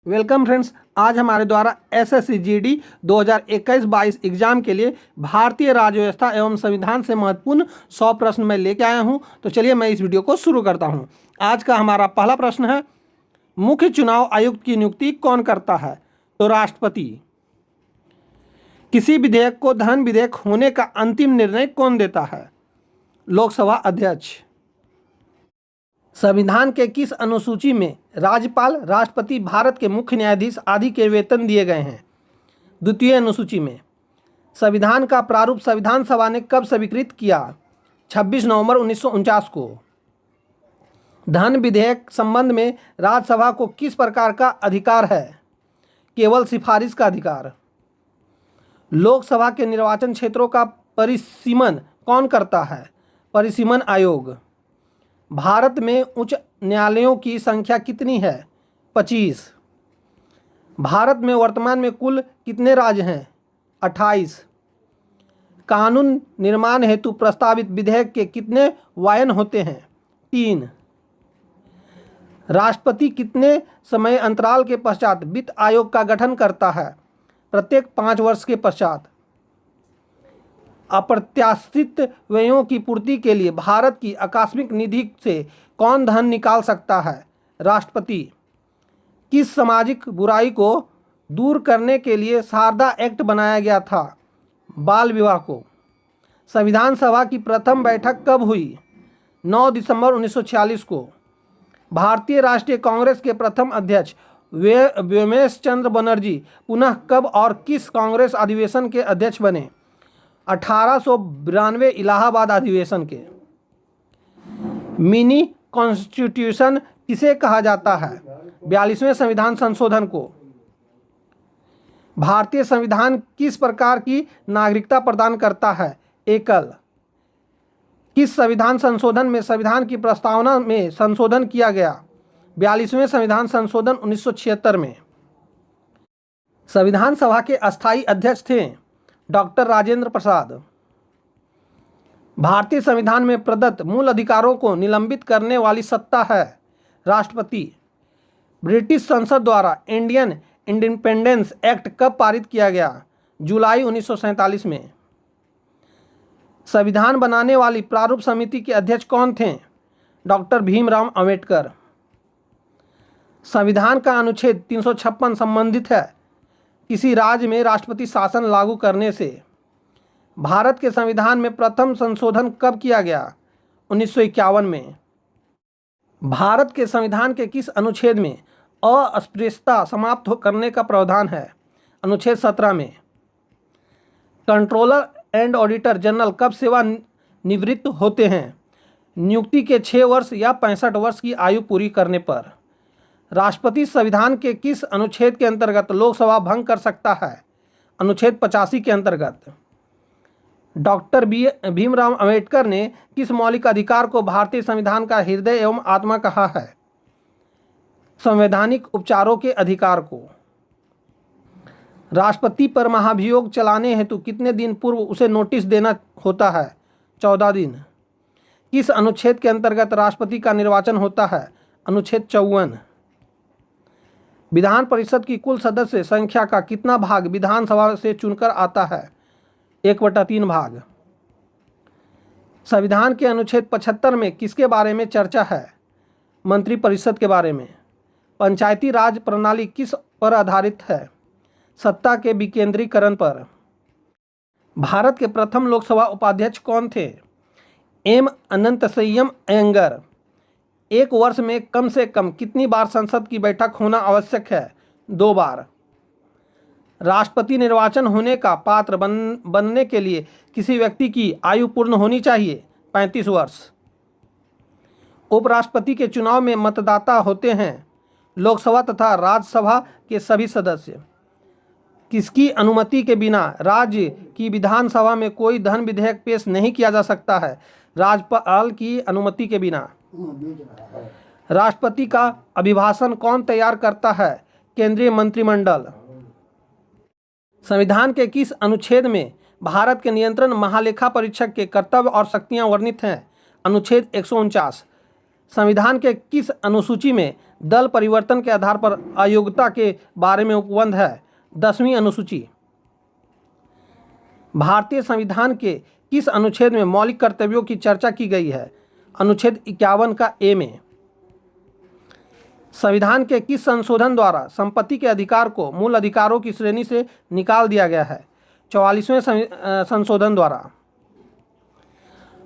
Welcome friends. आज हमारे द्वारा एसएससी जीडी 2021-22 एग्जाम के लिए भारतीय राज्य व्यवस्था एवं संविधान से महत्वपूर्ण 100 प्रश्न मैं लेके आया हूं। तो चलिए मैं इस वीडियो को शुरू करता हूं। आज का हमारा पहला प्रश्न है, मुख्य चुनाव आयुक्त की नियुक्ति कौन करता है? तो राष्ट्रपति। किसी विधेयक को धन विधेयक होने का अंतिम निर्णय कौन देता है? लोकसभा अध्यक्ष। संविधान के किस अनुसूची में राज्यपाल, राष्ट्रपति, भारत के मुख्य न्यायाधीश आदि के वेतन दिए गए हैं? द्वितीय अनुसूची में। संविधान का प्रारूप संविधान सभा ने कब स्वीकृत किया? 26 नवंबर 1949 को। धन विधेयक संबंध में राज्यसभा को किस प्रकार का अधिकार है? केवल सिफारिश का अधिकार। लोकसभा के निर्वाचन क्षेत्रों का परिसीमन कौन करता है? परिसीमन आयोग। भारत में उच्च न्यायालयों की संख्या कितनी है? 25। भारत में वर्तमान में कुल कितने राज्य हैं? 28। कानून निर्माण हेतु प्रस्तावित विधेयक के कितने वायन होते हैं? 3। राष्ट्रपति कितने समय अंतराल के पश्चात वित्त आयोग का गठन करता है? प्रत्येक 5 वर्ष के पश्चात। अप्रत्याशित व्ययों की पूर्ति के लिए भारत की आकस्मिक निधि से कौन धन निकाल सकता है? राष्ट्रपति। किस सामाजिक बुराई को दूर करने के लिए शारदा एक्ट बनाया गया था? बाल विवाह को। संविधान सभा की प्रथम बैठक कब हुई? 9 दिसंबर 1946 को। भारतीय राष्ट्रीय कांग्रेस के प्रथम अध्यक्ष व्योमेश चंद्र बनर्जी पुनः कब और किस कांग्रेस अधिवेशन के अध्यक्ष बने? 1892 इलाहाबाद अधिवेशन के। मिनी कॉन्स्टिट्यूशन किसे कहा जाता है? 42वें संविधान संशोधन को। भारतीय संविधान किस प्रकार की नागरिकता प्रदान करता है? एकल। किस संविधान संशोधन में संविधान की प्रस्तावना में संशोधन किया गया? 42वें संविधान संशोधन 1976 में। संविधान सभा के अस्थायी अध्यक्ष थे डॉक्टर राजेंद्र प्रसाद। भारतीय संविधान में प्रदत्त मूल अधिकारों को निलंबित करने वाली सत्ता है राष्ट्रपति। ब्रिटिश संसद द्वारा इंडियन इंडिपेंडेंस एक्ट कब पारित किया गया? जुलाई 1947 में। संविधान बनाने वाली प्रारूप समिति के अध्यक्ष कौन थे? डॉक्टर भीमराव अंबेडकर। संविधान का अनुच्छेद 356 संबंधित है किसी राज्य में राष्ट्रपति शासन लागू करने से। भारत के संविधान में प्रथम संशोधन कब किया गया? 1951 में। भारत के संविधान के किस अनुच्छेद में अस्पृश्यता समाप्त करने का प्रावधान है? अनुच्छेद 17 में। कंट्रोलर एंड ऑडिटर जनरल कब सेवानिवृत्त होते हैं? नियुक्ति के 6 वर्ष या 65 वर्ष की आयु पूरी करने पर। राष्ट्रपति संविधान के किस अनुच्छेद के अंतर्गत लोकसभा भंग कर सकता है? अनुच्छेद 85 के अंतर्गत। डॉक्टर भीमराव अंबेडकर ने किस मौलिक अधिकार को भारतीय संविधान का हृदय एवं आत्मा कहा है? संवैधानिक उपचारों के अधिकार को। राष्ट्रपति पर महाभियोग चलाने हेतु कितने दिन पूर्व उसे नोटिस देना होता है? 14 दिन। किस अनुच्छेद के अंतर्गत राष्ट्रपति का निर्वाचन होता है? अनुच्छेद 54। विधान परिषद की कुल सदस्य संख्या का कितना भाग विधानसभा से चुनकर आता है? 1/3 भाग। संविधान के अनुच्छेद 75 में किसके बारे में चर्चा है? मंत्रिपरिषद के बारे में। पंचायती राज प्रणाली किस पर आधारित है? सत्ता के विकेंद्रीकरण पर। भारत के प्रथम लोकसभा उपाध्यक्ष कौन थे? एम अनंतसय्यम अयंगर। एक वर्ष में कम से कम कितनी बार संसद की बैठक होना आवश्यक है? 2 बार। राष्ट्रपति निर्वाचन होने का पात्र बनने के लिए किसी व्यक्ति की आयु पूर्ण होनी चाहिए? 35 वर्ष। उपराष्ट्रपति के चुनाव में मतदाता होते हैं लोकसभा तथा राज्यसभा के सभी सदस्य। किसकी अनुमति के बिना राज्य की विधानसभा में कोई धन विधेयक पेश नहीं किया जा सकता है? राज्यपाल की अनुमति के बिना। राष्ट्रपति का अभिभाषण कौन तैयार करता है? केंद्रीय मंत्रिमंडल। संविधान के किस अनुच्छेद में भारत के नियंत्रण महालेखा परीक्षक के कर्तव्य और शक्तियां वर्णित हैं? अनुच्छेद 149। संविधान के किस अनुसूची में दल परिवर्तन के आधार पर अयोग्यता के बारे में उपबंध है? 10वीं अनुसूची। भारतीय संविधान के किस अनुच्छेद में मौलिक कर्तव्यों की चर्चा की गई है? अनुच्छेद 51 का ए में। संविधान के किस संशोधन द्वारा संपत्ति के अधिकार को मूल अधिकारों की श्रेणी से निकाल दिया गया है? 44वें संशोधन द्वारा।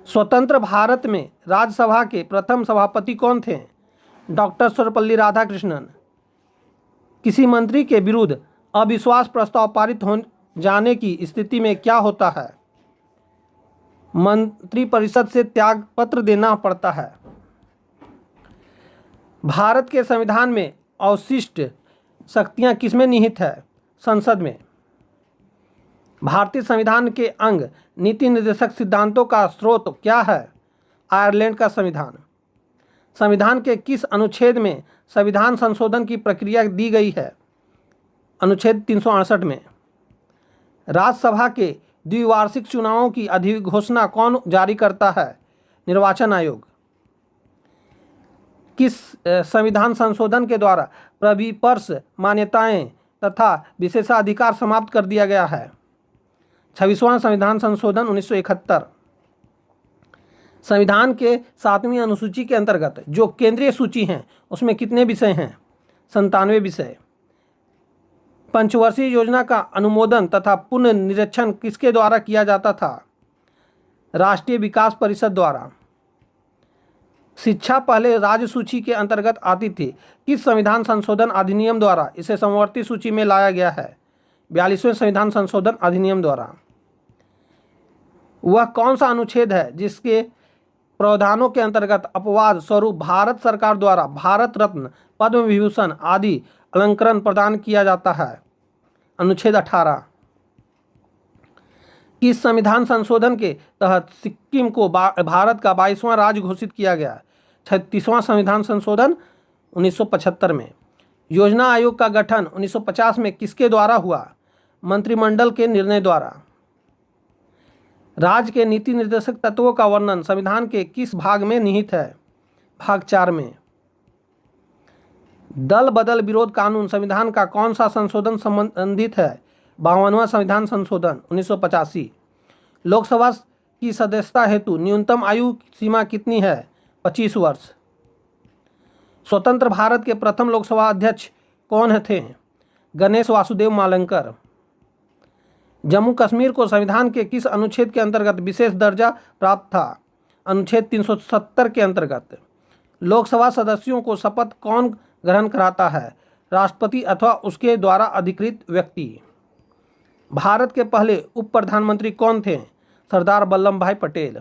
स्वतंत्र भारत में राज्यसभा के प्रथम सभापति कौन थे? डॉक्टर सर्वपल्ली राधाकृष्णन। किसी मंत्री के विरुद्ध अविश्वास प्रस्ताव पारित हो जाने की स्थिति में क्या होता है? मंत्रिपरिषद से त्याग पत्र देना पड़ता है। भारत के संविधान में अवशिष्ट शक्तियां किसमें निहित है? संसद में। भारतीय संविधान के अंग नीति निर्देशक सिद्धांतों का स्रोत क्या है? आयरलैंड का संविधान। संविधान के किस अनुच्छेद में संविधान संशोधन की प्रक्रिया दी गई है? अनुच्छेद 368 में। राज्यसभा के द्विवार्षिक चुनावों की अधिघोषणा कौन जारी करता है? निर्वाचन आयोग। किस संविधान संशोधन के द्वारा प्रविपर्श मान्यताएं तथा विशेषाधिकार समाप्त कर दिया गया है? 26वां संविधान संशोधन 1971। संविधान के 7वीं अनुसूची के अंतर्गत जो केंद्रीय सूची हैं उसमें कितने विषय हैं? 97 विषय। पंचवर्षीय योजना का अनुमोदन तथा पुनर्निरीक्षण किसके द्वारा किया जाता था? राष्ट्रीय विकास परिषद द्वारा। शिक्षा पहले राज्य सूची के अंतर्गत आती थी। किस संविधान संशोधन अधिनियम द्वारा इसे समवर्ती सूची में लाया गया है? 42वें संविधान संशोधन अधिनियम द्वारा। वह कौन सा अनुच्छेद है जिसके प्रावधानों के अंतर्गत अपवाद स्वरूप भारत सरकार द्वारा भारत रत्न, पद्म विभूषण आदि अलंकरण प्रदान किया जाता है? अनुच्छेद 18। किस संविधान संशोधन के तहत सिक्किम को भारत का 22वां राज्य घोषित किया गया? 36वां संविधान संशोधन 1975 में। योजना आयोग का गठन 1950 में किसके द्वारा हुआ? मंत्रिमंडल के निर्णय द्वारा। राज्य के नीति निर्देशक तत्वों का वर्णन संविधान के किस भाग में निहित है? भाग 4 में। दल बदल विरोध कानून संविधान का कौन सा संशोधन संबंधित है? 52वां संविधान संशोधन 1985। लोकसभा की सदस्यता हेतु न्यूनतम आयु सीमा कितनी है? 25 वर्ष। स्वतंत्र भारत के प्रथम लोकसभा अध्यक्ष कौन थे? गणेश वासुदेव मावलंकर। जम्मू कश्मीर को संविधान के किस अनुच्छेद के अंतर्गत विशेष दर्जा प्राप्त था? अनुच्छेद 370 के अंतर्गत। लोकसभा सदस्यों को शपथ कौन ग्रहण कराता है? राष्ट्रपति अथवा उसके द्वारा अधिकृत व्यक्ति। भारत के पहले उप प्रधानमंत्री कौन थे? सरदार वल्लभ भाई पटेल।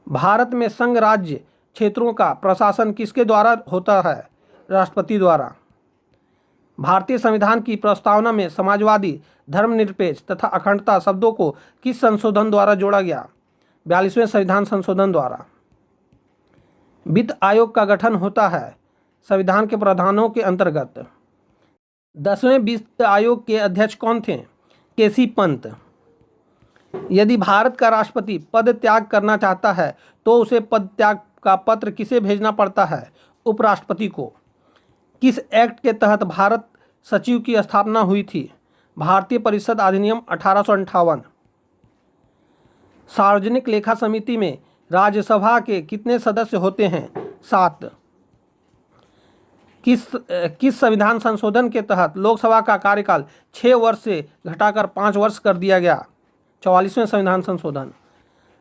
भारत में संघ राज्य क्षेत्रों का प्रशासन किसके द्वारा होता है? राष्ट्रपति द्वारा। भारतीय संविधान की प्रस्तावना में समाजवादी, धर्मनिरपेक्ष तथा अखंडता शब्दों को किस संशोधन द्वारा जोड़ा गया? 42वें संविधान संशोधन द्वारा। वित्त आयोग का गठन होता है संविधान के प्रावधानों के अंतर्गत। 10वें वित्त आयोग के अध्यक्ष कौन थे? केसी पंत। यदि भारत का राष्ट्रपति पद त्याग करना चाहता है तो उसे पद त्याग का पत्र किसे भेजना पड़ता है? उपराष्ट्रपति को। किस एक्ट के तहत भारत सचिव की स्थापना हुई थी? भारतीय परिषद अधिनियम 1858। सार्वजनिक लेखा समिति में राज्यसभा के कितने सदस्य होते हैं? 7। किस संविधान संशोधन के तहत लोकसभा का कार्यकाल 6 वर्ष से घटाकर 5 वर्ष कर दिया गया? 44वें संविधान संशोधन।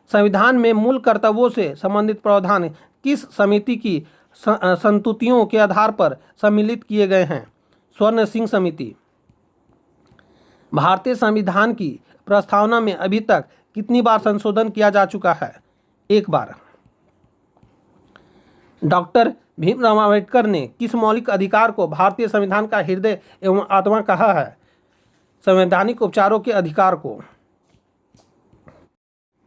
संविधान में मूल कर्तव्यों से संबंधित प्रावधान किस समिति की संस्तुतियों के आधार पर सम्मिलित किए गए हैं? स्वर्ण सिंह समिति। भारतीय संविधान की प्रस्तावना में अभी तक कितनी बार संशोधन किया जा चुका है? 1 बार। डॉक्टर भीमराव अम्बेडकर ने किस मौलिक अधिकार को भारतीय संविधान का हृदय एवं आत्मा कहा है? संवैधानिक उपचारों के अधिकार को।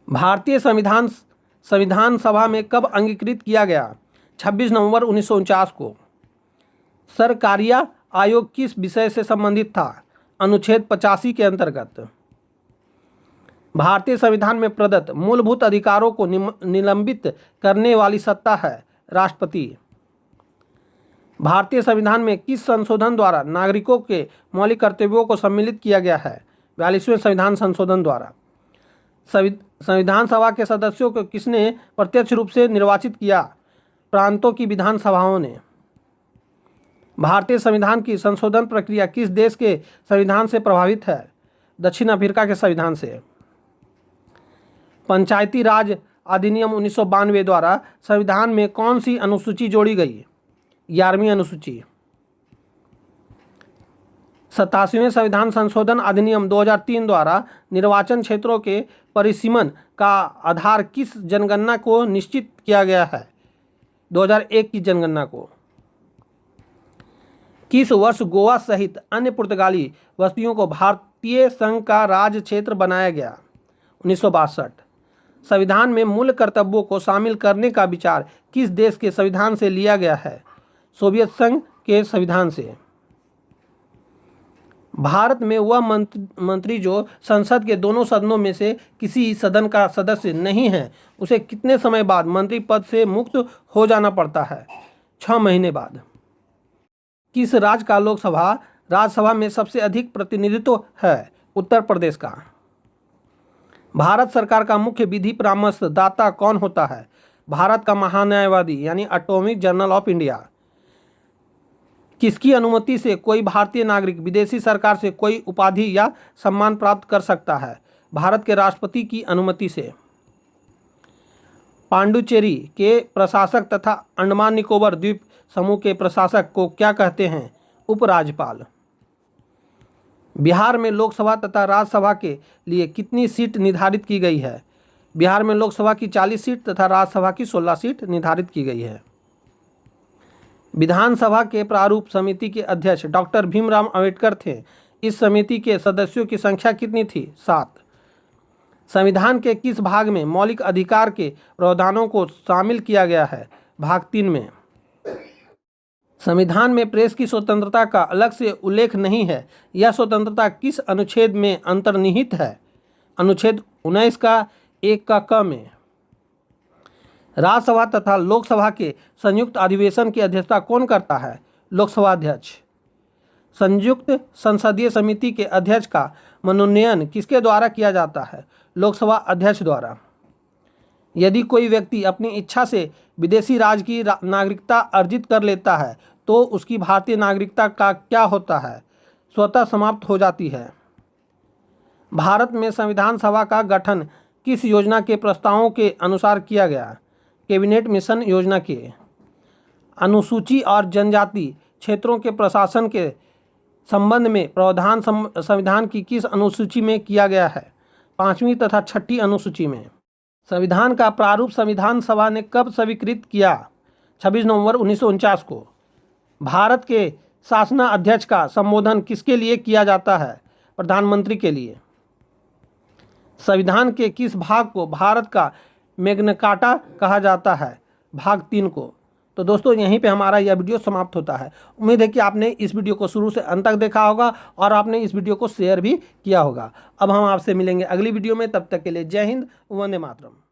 भारतीय संविधान सभा में कब अंगीकृत किया गया? 26 नवंबर 1949 को। सरकारिया आयोग किस विषय से संबंधित था? अनुच्छेद 85 के अंतर्गत। भारतीय संविधान में प्रदत्त मूलभूत अधिकारों को निलंबित करने वाली सत्ता है राष्ट्रपति। भारतीय संविधान में किस संशोधन द्वारा नागरिकों के मौलिक कर्तव्यों को सम्मिलित किया गया है? 42वें संविधान संशोधन द्वारा। संविधान सभा के सदस्यों को किसने प्रत्यक्ष रूप से निर्वाचित किया? प्रांतों की विधानसभाओं ने। भारतीय संविधान की संशोधन प्रक्रिया किस देश के संविधान से प्रभावित है? दक्षिण अफ्रीका के संविधान से। पंचायती राज अधिनियम 1992 द्वारा संविधान में कौन सी अनुसूची जोड़ी गई? 11वीं अनुसूची। 87वें संविधान संशोधन अधिनियम 2003 द्वारा निर्वाचन क्षेत्रों के परिसीमन का आधार किस जनगणना को निश्चित किया गया है? 2001 की जनगणना को। किस वर्ष गोवा सहित अन्य पुर्तगाली बस्तियों को भारतीय संघ का राज्य क्षेत्र बनाया गया? 1962। संविधान में मूल कर्तव्यों को शामिल करने का विचार किस देश के संविधान से लिया गया है? सोवियत संघ के संविधान से। भारत में वह मंत्री जो संसद के दोनों सदनों में से किसी सदन का सदस्य नहीं है, उसे कितने समय बाद मंत्री पद से मुक्त हो जाना पड़ता है? 6 महीने बाद। किस राज्य का लोकसभा राज्यसभा में सबसे अधिक प्रतिनिधित्व है? उत्तर प्रदेश का। भारत सरकार का मुख्य विधि परामर्शदाता कौन होता है? भारत का महान्यायवादी यानी अटॉर्नी जनरल ऑफ इंडिया। किसकी अनुमति से कोई भारतीय नागरिक विदेशी सरकार से कोई उपाधि या सम्मान प्राप्त कर सकता है? भारत के राष्ट्रपति की अनुमति से। पांडुचेरी के प्रशासक तथा अंडमान निकोबार द्वीप समूह के प्रशासक को क्या कहते हैं? उपराज्यपाल। बिहार में लोकसभा तथा राज्यसभा के लिए कितनी सीट निर्धारित की गई है? बिहार में लोकसभा की 40 सीट तथा राज्यसभा की 16 सीट निर्धारित की गई है। विधानसभा के प्रारूप समिति के अध्यक्ष डॉक्टर भीमराव अंबेडकर थे। इस समिति के सदस्यों की संख्या कितनी थी? 7। संविधान के किस भाग में मौलिक अधिकार के प्रावधानों को शामिल किया गया है? भाग 3 में। संविधान में प्रेस की स्वतंत्रता का अलग से उल्लेख नहीं है। यह स्वतंत्रता किस अनुच्छेद में अंतर्निहित है? अनुच्छेद 19 का 1 का क में। राज्यसभा तथा लोकसभा के संयुक्त अधिवेशन की अध्यक्षता कौन करता है? लोकसभा अध्यक्ष। संयुक्त संसदीय समिति के अध्यक्ष का मनोनयन किसके द्वारा किया जाता है? लोकसभा अध्यक्ष द्वारा। यदि कोई व्यक्ति अपनी इच्छा से विदेशी राज्य की नागरिकता अर्जित कर लेता है तो उसकी भारतीय नागरिकता का क्या होता है? स्वतः समाप्त हो जाती है। भारत में संविधान सभा का गठन किस योजना के प्रस्तावों के अनुसार किया गया? कैबिनेट मिशन योजना के। अनुसूची और जनजाति क्षेत्रों के प्रशासन के संबंध में प्रावधान संविधान की किस अनुसूची में किया गया है? 5वीं तथा 6ठी अनुसूची में। संविधान का प्रारूप संविधान सभा ने कब स्वीकृत किया? 26 नवंबर 1949 को। भारत के शासनाध्यक्ष का संबोधन किसके लिए किया जाता है? प्रधानमंत्री के लिए। संविधान के किस भाग को भारत का मैग्ना कार्टा कहा जाता है? भाग 3 को। तो दोस्तों यहीं पे हमारा यह वीडियो समाप्त होता है। उम्मीद है कि आपने इस वीडियो को शुरू से अंत तक देखा होगा और आपने इस वीडियो को शेयर भी किया होगा। अब हम आपसे मिलेंगे अगली वीडियो में, तब तक के लिए जय हिंद, वंदे मातरम।